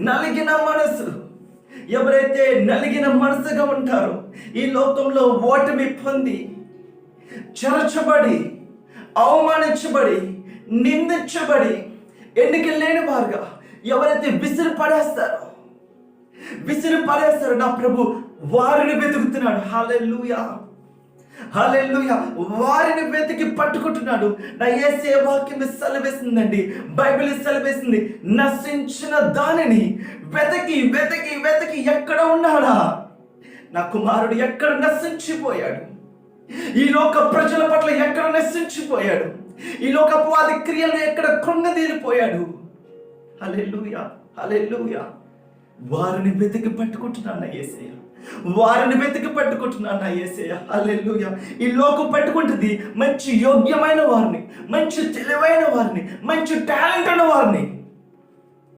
నలిగిన మనసు. ఎవరైతే నలిగిన మనసుగా ఉంటారో, ఈ లోకంలో ఓటమి పొంది, చెరచబడి, అవమానించబడి, నిందించబడి, ఎన్నిక లేని వారుగా ఎవరైతే విసిరి పడేస్తారో నా ప్రభు వారిని వెతుకుతున్నాడు. హల్లెలూయా, హల్లెలూయా. వారిని వెతికి పట్టుకుంటున్నాడు. నా యేసే వాక్యం సెలవేసిందండి, బైబిల్ సెలవేసింది, నశించిన దానిని వెతికి వెతికి వెతికి ఎక్కడ ఉన్నాడా, నా కుమారుడు ఎక్కడ నశించిపోయాడు, ఈ లోక ప్రజల పట్ల ఎక్కడ నశించిపోయాడు, ఈ లోక అపవాది క్రియలు ఎక్కడ కృంగదీరిపోయాడు. హల్లెలూయా, హల్లెలూయా. వారిని వెతికి పట్టుకుంటున్నాను యేసయ్య, వారిని వెతికి పట్టుకుంటున్నాను యేసయ్య. హల్లెలూయా. ఈ లోకం పట్టుకుంటుంది మంచి యోగ్యమైన వారిని, మంచి తెలివైన వారిని, మంచి టాలెంట్ ఉన్న వారిని.